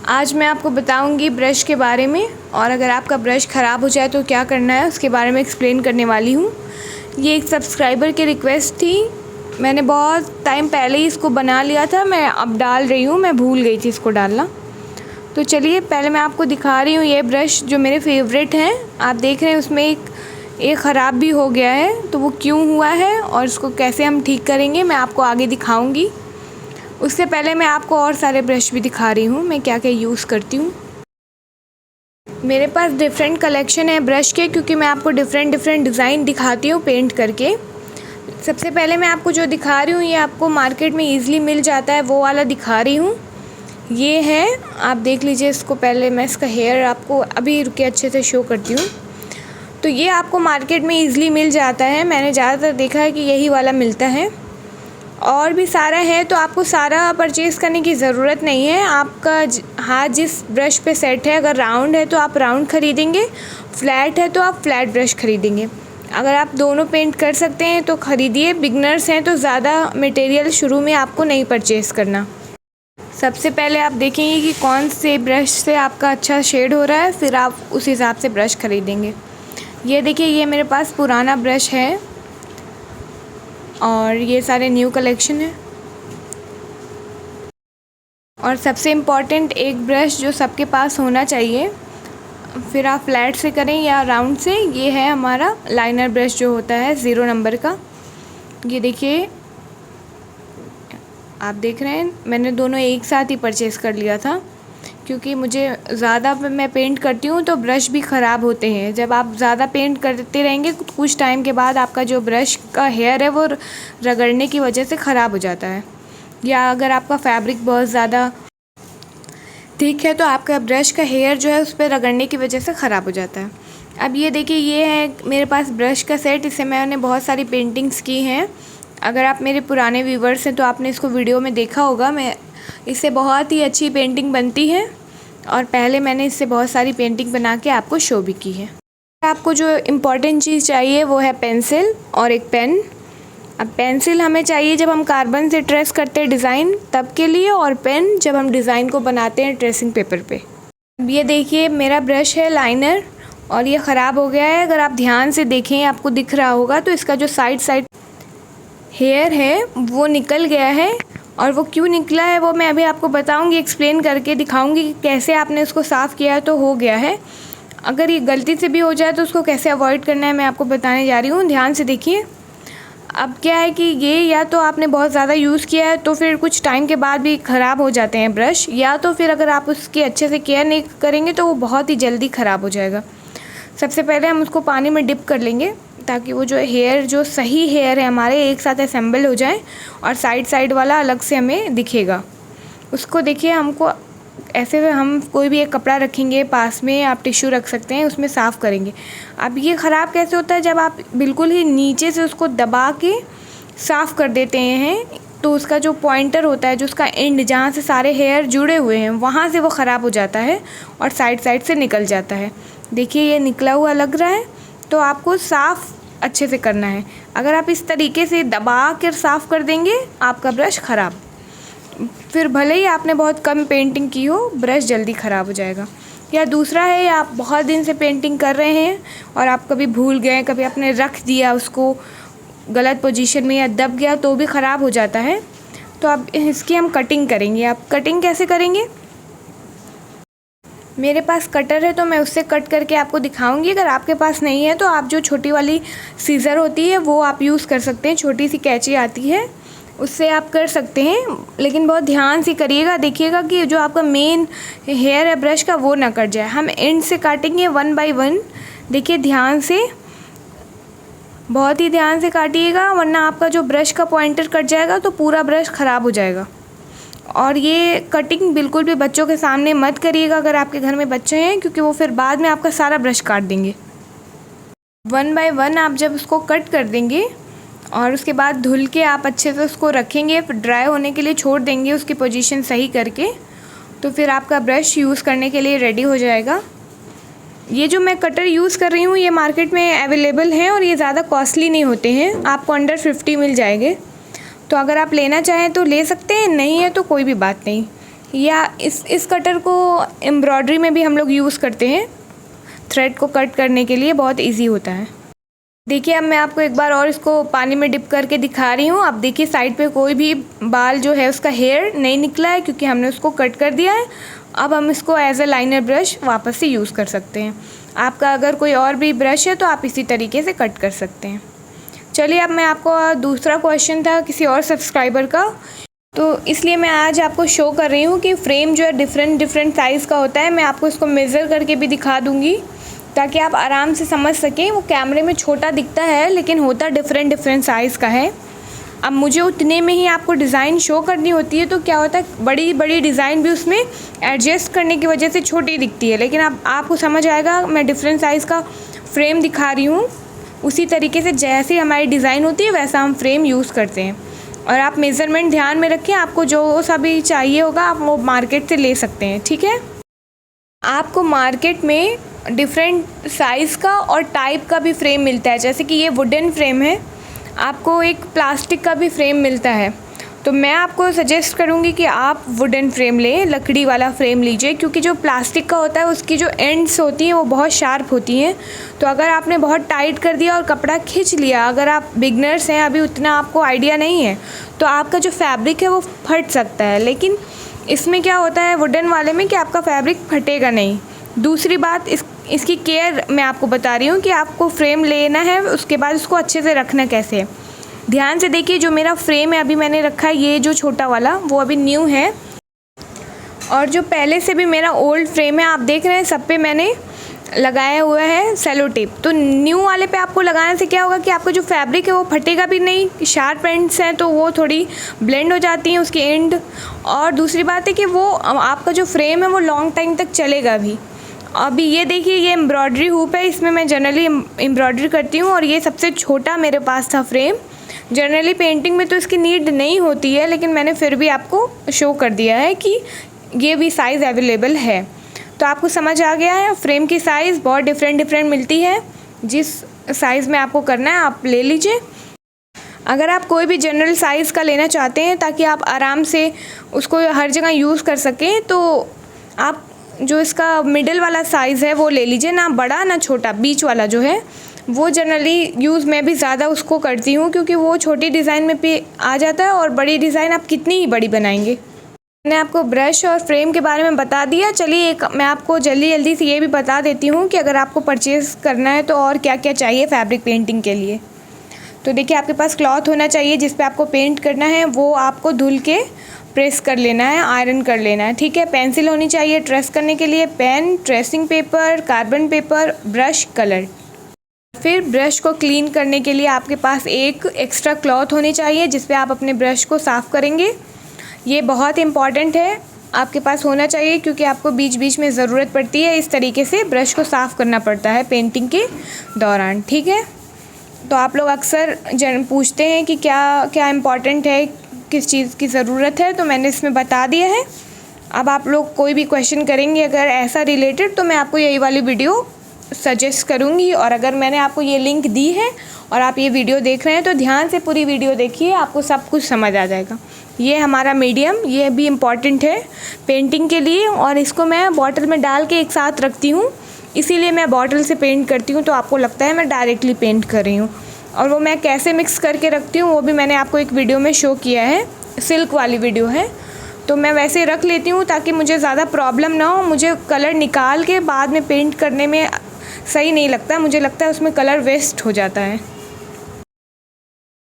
आज मैं आपको बताऊंगी ब्रश के बारे में, और अगर आपका ब्रश ख़राब हो जाए तो क्या करना है उसके बारे में एक्सप्लेन करने वाली हूँ। ये एक सब्सक्राइबर की रिक्वेस्ट थी, मैंने बहुत टाइम पहले ही इसको बना लिया था, मैं अब डाल रही हूँ, मैं भूल गई थी इसको डालना। तो चलिए पहले मैं आपको दिखा रही हूँ ये ब्रश जो मेरे फेवरेट हैं। आप देख रहे हैं उसमें एक ख़राब भी हो गया है, तो वो क्यों हुआ है और इसको कैसे हम ठीक करेंगे मैं आपको आगे दिखाऊंगी। उससे पहले मैं आपको और सारे ब्रश भी दिखा रही हूँ मैं क्या क्या यूज़ करती हूँ। मेरे पास डिफरेंट कलेक्शन है ब्रश के, क्योंकि मैं आपको डिफरेंट डिज़ाइन दिखाती हूँ पेंट करके। सबसे पहले मैं आपको जो दिखा रही हूँ ये आपको मार्केट में ईज़िली मिल जाता है, वो वाला दिखा रही हूँ। ये है, आप देख लीजिए इसको। पहले मैं इसका हेयर आपको अभी रुके अच्छे से शो करती हूँ। तो ये आपको मार्केट में ईज़िली मिल जाता है, मैंने ज़्यादातर देखा है कि यही वाला मिलता है। और भी सारा है, तो आपको सारा परचेज़ करने की ज़रूरत नहीं है। आपका हाथ जिस ब्रश पे सेट है, अगर राउंड है तो आप राउंड ख़रीदेंगे, फ्लैट है तो आप फ्लैट ब्रश ख़रीदेंगे। अगर आप दोनों पेंट कर सकते हैं तो ख़रीदिए। बिगनर्स हैं तो ज़्यादा मटेरियल शुरू में आपको नहीं परचेज़ करना। सबसे पहले आप देखेंगे कि कौन से ब्रश से आपका अच्छा शेड हो रहा है, फिर आप उस हिसाब से ब्रश ख़रीदेंगे। ये देखिए, ये मेरे पास पुराना ब्रश है और ये सारे न्यू कलेक्शन है। और सबसे इम्पॉर्टेंट एक ब्रश जो सबके पास होना चाहिए, फिर आप फ्लैट से करें या राउंड से, ये है हमारा लाइनर ब्रश जो होता है 0 नंबर का। ये देखिए, आप देख रहे हैं मैंने दोनों एक साथ ही परचेज़ कर लिया था, क्योंकि मुझे ज़्यादा मैं पेंट करती हूँ तो ब्रश भी ख़राब होते हैं। जब आप ज़्यादा पेंट करते रहेंगे कुछ टाइम के बाद आपका जो ब्रश का हेयर है वो रगड़ने की वजह से ख़राब हो जाता है, या अगर आपका फैब्रिक बहुत ज़्यादा थिक है तो आपका ब्रश का हेयर जो है उस पर रगड़ने की वजह से ख़राब हो जाता है। अब ये देखिए, ये है मेरे पास ब्रश का सेट, इससे मैंने बहुत सारी पेंटिंग्स की हैं। अगर आप मेरे पुराने व्यूवर्स हैं तो आपने इसको वीडियो में देखा होगा। मैं इससे बहुत ही अच्छी पेंटिंग बनती है और पहले मैंने इससे बहुत सारी पेंटिंग बना के आपको शो भी की है। आपको जो इम्पॉर्टेंट चीज़ चाहिए वो है पेंसिल और एक पेन। अब पेंसिल हमें चाहिए जब हम कार्बन से ट्रेस करते हैं डिज़ाइन तब के लिए, और पेन जब हम डिज़ाइन को बनाते हैं ट्रेसिंग पेपर पे। अब ये देखिए, मेरा ब्रश है लाइनर और ये ख़राब हो गया है। अगर आप ध्यान से देखें आपको दिख रहा होगा, तो इसका जो साइड हेयर है वो निकल गया है। और वो क्यों निकला है वो मैं अभी आपको बताऊंगी, एक्सप्लेन करके दिखाऊंगी कि कैसे आपने उसको साफ़ किया तो हो गया है। अगर ये गलती से भी हो जाए तो उसको कैसे अवॉइड करना है मैं आपको बताने जा रही हूँ, ध्यान से देखिए। अब क्या है कि ये या तो आपने बहुत ज़्यादा यूज़ किया है तो फिर कुछ टाइम के बाद भी ख़राब हो जाते हैं ब्रश, या तो फिर अगर आप उसकी अच्छे से केयर नहीं करेंगे तो वो बहुत ही जल्दी ख़राब हो जाएगा। सबसे पहले हम उसको पानी में डिप कर लेंगे ताकि वो जो हेयर, जो सही हेयर है हमारे, एक साथ असेंबल हो जाए और साइड वाला अलग से हमें दिखेगा। उसको देखिए, हमको ऐसे हम कोई भी एक कपड़ा रखेंगे पास में, आप टिश्यू रख सकते हैं, उसमें साफ़ करेंगे। अब ये ख़राब कैसे होता है, जब आप बिल्कुल ही नीचे से उसको दबा के साफ़ कर देते हैं तो उसका जो पॉइंटर होता है, जो उसका एंड जहाँ से सारे हेयर जुड़े हुए हैं, वहाँ से वो ख़राब हो जाता है और साइड से निकल जाता है। देखिए, ये निकला हुआ लग रहा है, तो आपको साफ़ अच्छे से करना है। अगर आप इस तरीके से दबा कर साफ़ कर देंगे आपका ब्रश ख़राब, फिर भले ही आपने बहुत कम पेंटिंग की हो, ब्रश जल्दी ख़राब हो जाएगा। या दूसरा है, आप बहुत दिन से पेंटिंग कर रहे हैं और आप कभी भूल गए, कभी आपने रख दिया उसको गलत पोजीशन में या दब गया तो भी ख़राब हो जाता है। तो अब इसकी हम कटिंग करेंगे। आप कटिंग कैसे करेंगे, मेरे पास कटर है तो मैं उससे कट करके आपको दिखाऊंगी। अगर आपके पास नहीं है तो आप जो छोटी वाली सीज़र होती है वो आप यूज़ कर सकते हैं, छोटी सी कैंची आती है उससे आप कर सकते हैं, लेकिन बहुत ध्यान से करिएगा। देखिएगा कि जो आपका मेन हेयर है ब्रश का वो ना कट जाए। हम एंड से काटेंगे 1 बाय 1। देखिए ध्यान से, बहुत ही ध्यान से काटिएगा, वरना आपका जो ब्रश का पॉइंटर कट जाएगा तो पूरा ब्रश ख़राब हो जाएगा। और ये कटिंग बिल्कुल भी बच्चों के सामने मत करिएगा अगर आपके घर में बच्चे हैं, क्योंकि वो फिर बाद में आपका सारा ब्रश काट देंगे। 1 बाय 1 आप जब उसको कट कर देंगे और उसके बाद धुल के आप अच्छे से उसको रखेंगे, फिर ड्राई होने के लिए छोड़ देंगे उसकी पोजीशन सही करके, तो फिर आपका ब्रश यूज़ करने के लिए रेडी हो जाएगा। ये जो मैं कटर यूज़ कर रही हूँ ये मार्केट में अवेलेबल हैं और ये ज़्यादा कॉस्टली नहीं होते हैं, आपको अंडर 50 मिल जाएंगे। तो अगर आप लेना चाहें तो ले सकते हैं, नहीं है तो कोई भी बात नहीं। या इस कटर को एम्ब्रॉयडरी में भी हम लोग यूज़ करते हैं, थ्रेड को कट करने के लिए बहुत इजी होता है। देखिए अब मैं आपको एक बार और इसको पानी में डिप करके दिखा रही हूँ। अब देखिए साइड पे कोई भी बाल जो है उसका हेयर नहीं निकला है, क्योंकि हमने उसको कट कर दिया है। अब हम इसको एज ए लाइनर ब्रश वापस से यूज़ कर सकते हैं। आपका अगर कोई और भी ब्रश है तो आप इसी तरीके से कट कर सकते हैं। चलिए अब मैं आपको दूसरा क्वेश्चन था किसी और सब्सक्राइबर का, तो इसलिए मैं आज आपको शो कर रही हूँ कि फ्रेम जो है डिफरेंट साइज़ का होता है। मैं आपको इसको मेज़र करके भी दिखा दूँगी ताकि आप आराम से समझ सकें। वो कैमरे में छोटा दिखता है लेकिन होता डिफरेंट साइज़ का है। अब मुझे उतने में ही आपको डिज़ाइन शो करनी होती है, तो क्या होता है बड़ी डिज़ाइन भी उसमें एडजस्ट करने की वजह से छोटी दिखती है। लेकिन अब आपको समझ आएगा, मैं डिफरेंट साइज़ का फ्रेम दिखा रही हूँ, उसी तरीके से जैसे हमारी डिज़ाइन होती है वैसा हम फ्रेम यूज़ करते हैं। और आप मेज़रमेंट ध्यान में रखें, आपको जो सा भी चाहिए होगा आप वो मार्केट से ले सकते हैं, ठीक है। आपको मार्केट में डिफरेंट साइज़ का और टाइप का भी फ्रेम मिलता है। जैसे कि ये वुडन फ्रेम है, आपको एक प्लास्टिक का भी फ्रेम मिलता है। तो मैं आपको सजेस्ट करूँगी कि आप वुडन फ्रेम लें, लकड़ी वाला फ्रेम लीजिए, क्योंकि जो प्लास्टिक का होता है उसकी जो एंड्स होती हैं वो बहुत शार्प होती हैं। तो अगर आपने बहुत टाइट कर दिया और कपड़ा खींच लिया, अगर आप बिगनर्स हैं, अभी उतना आपको आइडिया नहीं है, तो आपका जो फैब्रिक है वो फट सकता है। लेकिन इसमें क्या होता है वुडन वाले में कि आपका फैब्रिक फटेगा नहीं। दूसरी बात, इसकी केयर मैं आपको बता रही हूँ कि आपको फ्रेम लेना है, उसके बाद उसको अच्छे से रखना कैसे है। ध्यान से देखिए, जो मेरा फ्रेम है अभी मैंने रखा है, ये जो छोटा वाला वो अभी न्यू है, और जो पहले से भी मेरा ओल्ड फ्रेम है आप देख रहे हैं सब पे मैंने लगाया हुआ है सेलो टेप। तो न्यू वाले पे आपको लगाने से क्या होगा कि आपका जो फैब्रिक है वो फटेगा भी नहीं। शार्प एंड्स हैं तो वो थोड़ी ब्लेंड हो जाती हैं उसकी एंड। और दूसरी बात है कि वो आपका जो फ्रेम है वो लॉन्ग टाइम तक चलेगा भी। अभी ये देखिए, ये एम्ब्रॉयडरी हुप है, इसमें मैं जनरली एम्ब्रॉयडरी करती हूँ, और ये सबसे छोटा मेरे पास था फ्रेम। जनरली पेंटिंग में तो इसकी नीड नहीं होती है, लेकिन मैंने फिर भी आपको शो कर दिया है कि ये भी साइज़ अवेलेबल है। तो आपको समझ आ गया है, फ्रेम की साइज़ बहुत डिफरेंट मिलती है। जिस साइज़ में आपको करना है आप ले लीजिए। अगर आप कोई भी जनरल साइज़ का लेना चाहते हैं ताकि आप आराम से उसको हर जगह यूज़ कर सकें, तो आप जो इसका मिडिल वाला साइज़ है वो ले लीजिए, ना बड़ा ना छोटा, बीच वाला जो है वो जनरली यूज़ मैं भी ज़्यादा उसको करती हूँ, क्योंकि वो छोटी डिज़ाइन में भी आ जाता है और बड़ी डिज़ाइन आप कितनी ही बड़ी बनाएंगे। मैंने आपको ब्रश और फ्रेम के बारे में बता दिया। चलिए एक मैं आपको जल्दी से ये भी बता देती हूँ कि अगर आपको परचेज़ करना है तो और क्या क्या चाहिए फैब्रिक पेंटिंग के लिए। तो देखिए, आपके पास क्लॉथ होना चाहिए जिस पे आपको पेंट करना है, वो आपको धुल के प्रेस कर लेना है, आयरन कर लेना है, ठीक है। पेंसिल होनी चाहिए ट्रेस करने के लिए, pen, tracing paper, carbon paper, brush, colour. फिर ब्रश को क्लीन करने के लिए आपके पास एक एक्स्ट्रा क्लॉथ होनी चाहिए जिस पे आप अपने ब्रश को साफ़ करेंगे। ये बहुत इम्पॉर्टेंट है, आपके पास होना चाहिए, क्योंकि आपको बीच बीच में ज़रूरत पड़ती है। इस तरीके से ब्रश को साफ़ करना पड़ता है पेंटिंग के दौरान, ठीक है। तो आप लोग अक्सर पूछते हैं कि क्या क्या इम्पॉर्टेंट है, किस चीज़ की ज़रूरत है, तो मैंने इसमें बता दिया है। अब आप लोग कोई भी क्वेश्चन करेंगे अगर ऐसा रिलेटेड, तो मैं आपको यही वाली वीडियो सजेस्ट करूँगी। और अगर मैंने आपको ये लिंक दी है और आप ये वीडियो देख रहे हैं तो ध्यान से पूरी वीडियो देखिए, आपको सब कुछ समझ आ जाएगा। ये हमारा मीडियम, ये भी इम्पॉर्टेंट है पेंटिंग के लिए, और इसको मैं बॉटल में डाल के एक साथ रखती हूँ, इसीलिए मैं बॉटल से पेंट करती हूँ, तो आपको लगता है मैं डायरेक्टली पेंट कर रही हूँ। और वो मैं कैसे मिक्स करके रखती हूँ वो भी मैंने आपको एक वीडियो में शो किया है, सिल्क वाली वीडियो है। तो मैं वैसे रख लेती हूँ ताकि मुझे ज़्यादा प्रॉब्लम ना हो। मुझे कलर निकाल के बाद में पेंट करने में सही नहीं लगता, मुझे लगता है उसमें कलर वेस्ट हो जाता है।